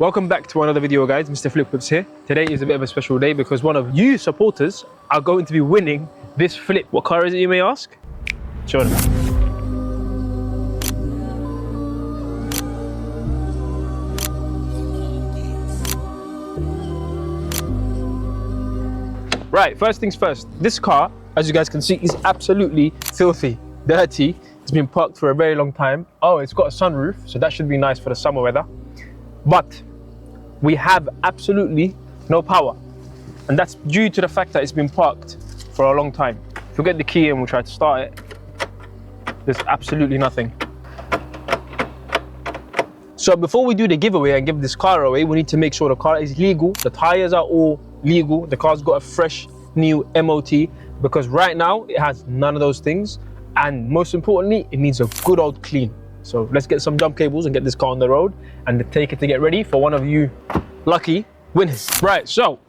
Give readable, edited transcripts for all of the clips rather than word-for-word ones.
Welcome back to another video, guys. Mr. Flip Whips here. Today is a bit of a special day because one of you supporters are going to be winning this flip. What car is it, you may ask? Sure. Right, first things first. This car, as you guys can see, is absolutely filthy, dirty. It's been parked for a very long time. Oh, it's got a sunroof, so that should be nice for the summer weather. But we have absolutely no power, and that's due to the fact that it's been parked for a long time. If we get the key and we'll try to start it, there's absolutely nothing. So before we do the giveaway and give this car away, we need to make sure the car is legal, the tires are all legal, the car's got a fresh new MOT, because right now it has none of those things, and most importantly, it needs a good old clean. So let's get some jump cables and get this car on the road and take it to get ready for one of you lucky winners. Right, so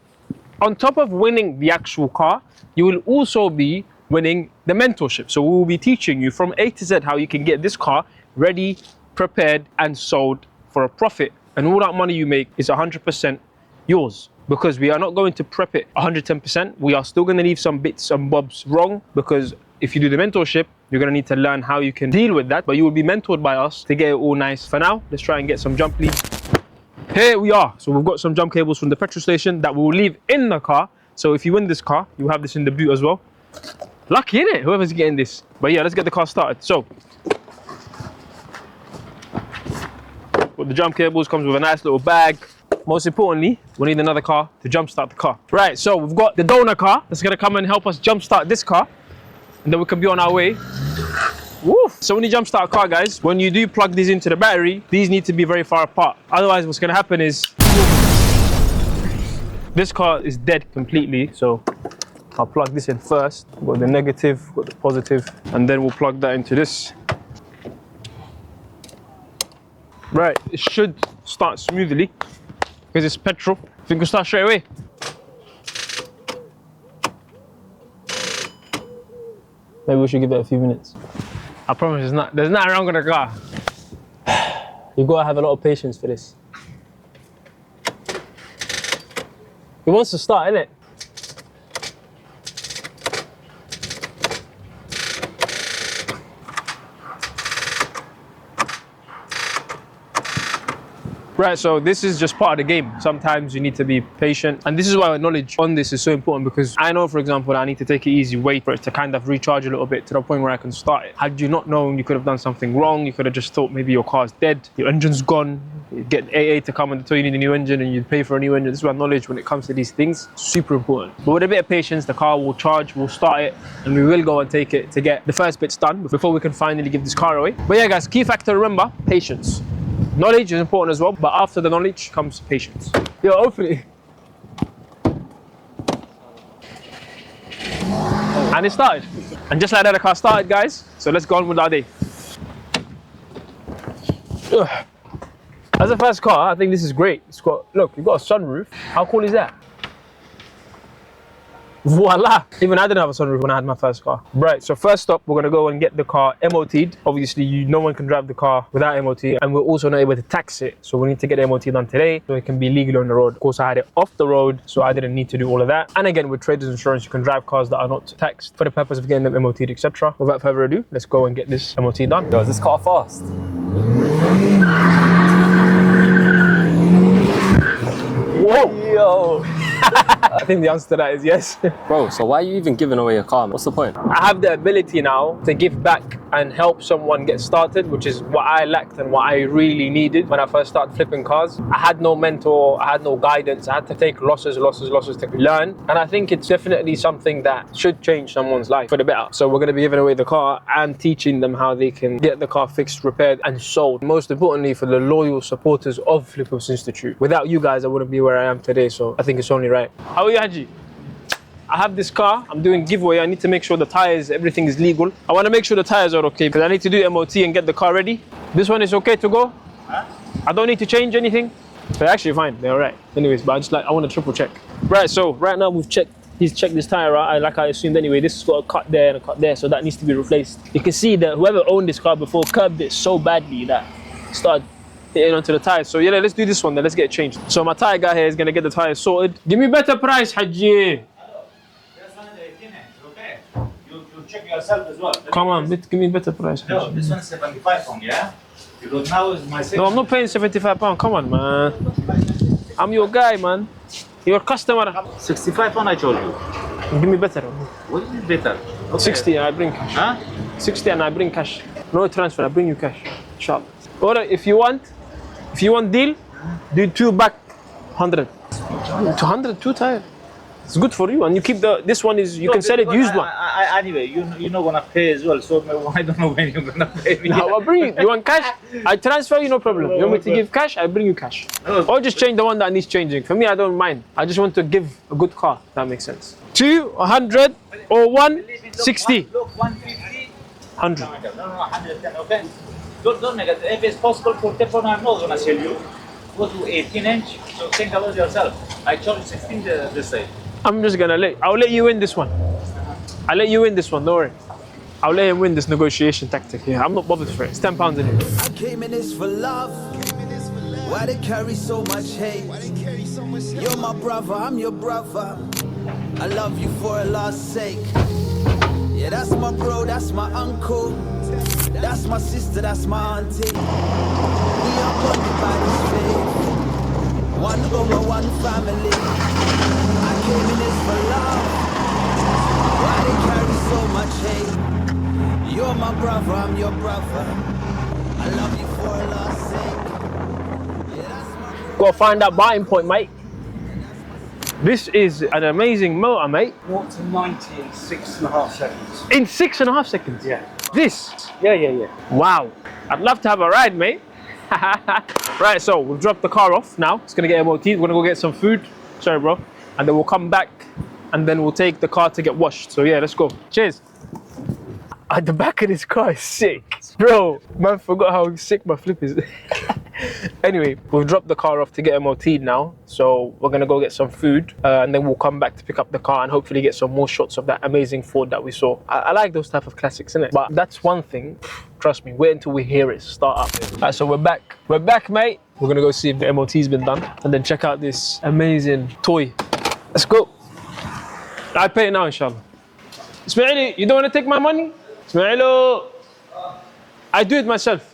on top of winning the actual car, you will also be winning the mentorship. So we will be teaching you from A to Z how you can get this car ready, prepared and sold for a profit. And all that money you make is 100% yours, because we are not going to prep it 110%. We are still going to leave some bits and bobs wrong, because if you do the mentorship, you're going to need to learn how you can deal with that, but you will be mentored by us to get it all nice. For now, let's try and get some jump leads. Here we are. So we've got some jump cables from the petrol station that we'll leave in the car. So if you win this car, you have this in the boot as well. Lucky, innit? Whoever's getting this. But yeah, let's get the car started. So, with the jump cables, comes with a nice little bag. Most importantly, we need another car to jumpstart the car. Right, so we've got the donor car that's gonna come and help us jumpstart this car, and then we can be on our way. Woo. So when you jumpstart a car, guys, when you do plug these into the battery, these need to be very far apart. Otherwise, what's gonna happen is this car is dead completely. So I'll plug this in first. Got the negative, got the positive, and then we'll plug that into this. Right, it should start smoothly because it's petrol. I think we'll start straight away. Maybe we should give it a few minutes. I promise there's nothing wrong with the car. You've got to have a lot of patience for this. It wants to start, innit? Right, so this is just part of the game. Sometimes you need to be patient. And this is why knowledge on this is so important, because I know, for example, that I need to take it easy, wait for it to kind of recharge a little bit to the point where I can start it. Had you not known, you could have done something wrong. You could have just thought maybe your car's dead, your engine's gone. You get AA to come and tell you need a new engine and you pay for a new engine. This is why knowledge, when it comes to these things, super important. But with a bit of patience, the car will charge, we'll start it, and we will go and take it to get the first bits done before we can finally give this car away. But yeah, guys, key factor, remember, patience. Knowledge is important as well, but after the knowledge comes patience. Yo, hopefully. And it started. And just like that, the car started, guys. So let's go on with our day. Ugh. As a first car, I think this is great. It's got, look, you've got a sunroof. How cool is that? Voila! Even I didn't have a sunroof when I had my first car. Right, so first up, we're gonna go and get the car MOT'd. Obviously, no one can drive the car without MOT, and we're also not able to tax it. So we need to get the MOT done today so it can be legal on the road. Of course, I had it off the road, so I didn't need to do all of that. And again, with traders insurance, you can drive cars that are not taxed for the purpose of getting them MOT'd, etc. Without further ado, let's go and get this MOT done. Yo, is this car fast? Whoa! Yo! I think the answer to that is yes. Bro, so why are you even giving away your car? What's the point? I have the ability now to give back and help someone get started, which is what I lacked and what I really needed when I first started flipping cars. I had no mentor, I had no guidance. I had to take losses to learn. And I think it's definitely something that should change someone's life for the better. So we're gonna be giving away the car and teaching them how they can get the car fixed, repaired and sold. Most importantly, for the loyal supporters of Flip Whips Institute. Without you guys, I wouldn't be where I am today. So I think it's only right. How are you, Haji? I have this car, I'm doing giveaway. I need to make sure the tires, everything is legal. I want to make sure the tires are okay because I need to do MOT and get the car ready. This one is okay to go? Huh? I don't need to change anything? They're actually fine, they're all right. Anyways, but I want to triple check. Right, so right now we've checked he's checked this tire out, like I assumed anyway. This has got a cut there and a cut there, so that needs to be replaced. You can see that whoever owned this car before curbed it so badly that it started hitting onto the tires. So yeah, let's do this one then. Let's get it changed. So my tire guy here is gonna get the tires sorted. Give me better price, Haji. That's one 18 inch, okay? You check yourself as well. Come on, give me better price. No, this one's 75 pound, yeah? Because now is my No, I'm not paying £75. Come on, man. I'm your guy, man. Your customer. 65 pound I told you. Give me better. What is better? Okay. 60, I bring cash. Huh? 60 and I bring cash. No transfer, I bring you cash. Sharp. Or if you want deal, do 2 back 100. 200, 2 tire. It's good for you, and you keep this one is, you can sell it used one. Anyway, you're not gonna pay as well, so I don't know when you're gonna pay me. I'll bring you. You want cash? I transfer you, no problem. You want me to give cash? I bring you cash. Or just change the one that needs changing. For me, I don't mind. I just want to give a good car. That makes sense. 200 or 160. Look, 150. 100. No, 110, okay? Don't make it. If it's possible for Teflon, I'm not gonna sell you. Go to 18 inch, so think about yourself. I charge 16 this side. I'm just gonna I'll let you win this one. I'll let you win this one, don't worry. I'll let him win this negotiation tactic here. I'm not bothered for it. It's £10 in it. I came in this for love. Why they carry so much hate? You're my brother, I'm your brother. I love you for Allah's sake. Yeah, that's my bro, that's my uncle. That's my sister, that's my auntie. We are bonded by this faith. One Ummah, one family. I came in this for love. Why they carry so much hate? You're my brother, I'm your brother. I love you for Allah's sake. Yeah, that's my Gotta find that biting point, mate. This is an amazing motor, mate. 0 to 90 in 6.5 seconds. In 6.5 seconds. Yeah. This. Yeah. Wow. I'd love to have a ride, mate. Right, so we've dropped the car off now. It's gonna get MOT. We're gonna go get some food. Sorry, bro. And then we'll come back and then we'll take the car to get washed. So yeah, let's go. Cheers. At the back of this car is sick. Bro, man forgot how sick my flip is. Anyway, we've dropped the car off to get MOT'd now. So we're gonna go get some food and then we'll come back to pick up the car and hopefully get some more shots of that amazing Ford that we saw. I like those type of classics, innit? But that's one thing, trust me, wait until we hear it start up. All right, so we're back. We're back, mate. We're gonna go see if the MOT's been done and then check out this amazing toy. Let's go. I pay it now, inshallah. Ismaili, you don't wanna take my money? Ismailo, I do it myself.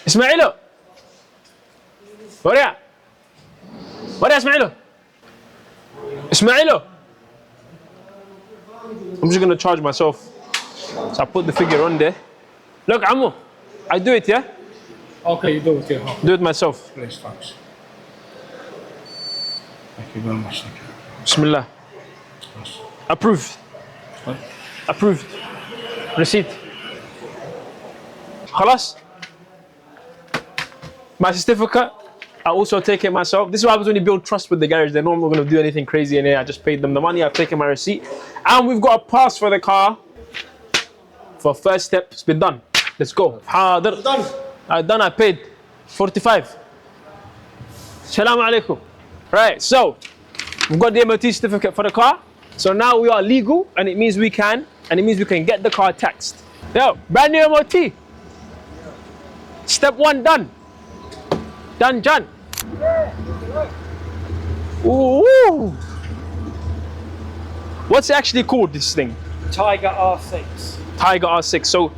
Ismailo, وريع Ismailo. Ismailo. I'm just gonna charge myself. So I put the figure on there. Look, Ammo, I do it, yeah? Okay, you do it, yeah. Do it myself. Please, thanks. Thank you very much. Thank you. Bismillah. Yes. Approved. What? Approved. Receipt. خلاص? My certificate, I also take it myself. This is what happens when you build trust with the garage. They're not going to do anything crazy in here. I just paid them the money. I've taken my receipt. And we've got a pass for the car. For first step, it's been done. Let's go. Done. Done, I paid 45. Assalamu alaikum. Right, so we've got the MOT certificate for the car. So now we are legal and it means we can get the car taxed. Yo, brand new MOT. Step 1 done. Done, John. Ooh. What's it actually called, this thing? Tiger R6. Tiger R6. So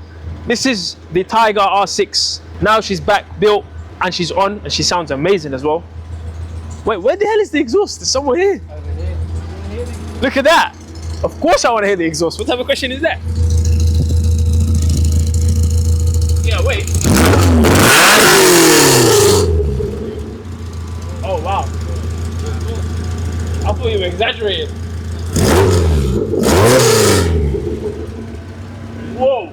this is the Tiger R6. Now she's back, built, and she's on, and she sounds amazing as well. Wait, where the hell is the exhaust? There's somewhere here. Over here. Look at that. Of course I want to hear the exhaust. What type of question is that? Yeah, wait. Oh, wow. I thought you were exaggerating. Whoa.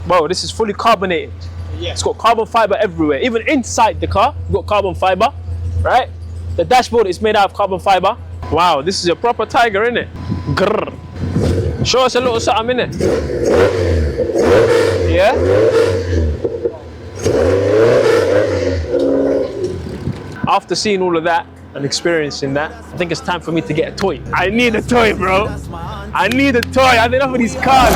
Whoa, this is fully carbonated. Yeah. It's got carbon fiber everywhere. Even inside the car, we've got carbon fiber, right? The dashboard is made out of carbon fiber. Wow, this is a proper Tiger, isn't it? Grrr. Show us a little something, innit? Yeah? After seeing all of that, and experiencing that, I think it's time for me to get a toy. I need a toy, bro. I need a toy. I have enough of these cars.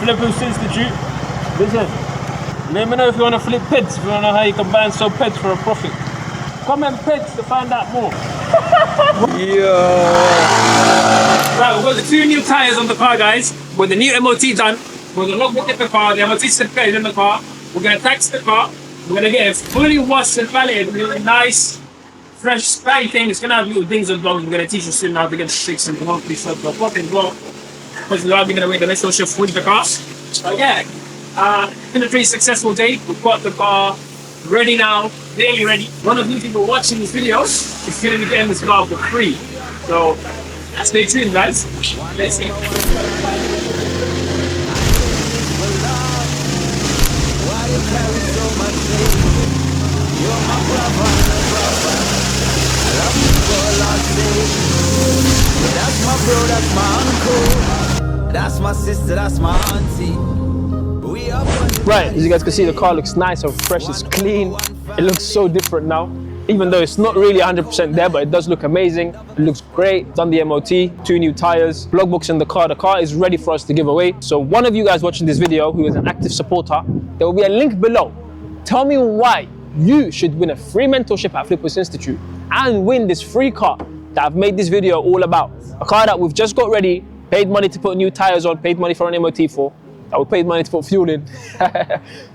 Flippers Institute. Listen, let me know if you want to flip pets, if you want to know how you can buy and sell pets for a profit. Comment pets to find out more. Right, we've got the 2 new tyres on the car, guys. With the new MOT done, with the logbook in the car, the MOT certificate is in the car. We're going to tax the car. We're going to get it fully washed and validated. Really nice, fresh, spanking. It's going to have little things and blogs. We're going to teach you soon how to get the fixed and hopefully serve the profit as well. Because we are going to win the mentorship with the car. So yeah, it's been a pretty successful day. We've got the car ready now, nearly ready. One of you people watching this video is going to be getting this car for free. So stay tuned, guys. Let's see. That's my bro, that's my uncle. That's my sister, that's my auntie. We up on the Right, as you guys can see, the car looks nice and fresh, it's clean. It looks so different now. Even though it's not really 100% there, but it does look amazing. It looks great. Done the MOT, 2 new tires, logbooks in the car. The car is ready for us to give away. So one of you guys watching this video who is an active supporter, there will be a link below. Tell me why you should win a free mentorship at Flippers Institute and win this free car that I've made this video all about. A car that we've just got ready, paid money to put new tires on, paid money for an MOT for, that we paid money to put fuel in,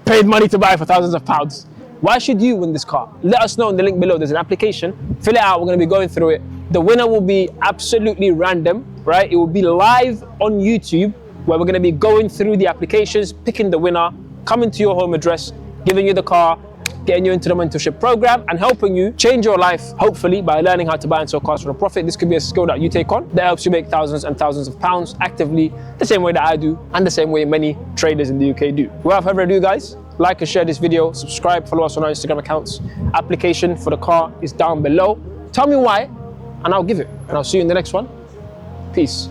paid money to buy for thousands of pounds. Why should you win this car? Let us know in the link below. There's an application. Fill it out. We're going to be going through it. The winner will be absolutely random, right? It will be live on YouTube where we're going to be going through the applications, picking the winner, coming to your home address, giving you the car, getting you into the mentorship program and helping you change your life, hopefully, by learning how to buy and sell cars for a profit. This could be a skill that you take on that helps you make thousands and thousands of pounds actively, the same way that I do and the same way many traders in the UK do. Without further ado, guys, like and share this video, subscribe, follow us on our Instagram accounts. Application for the car is down below. Tell me why and I'll give it. And I'll see you in the next one. Peace.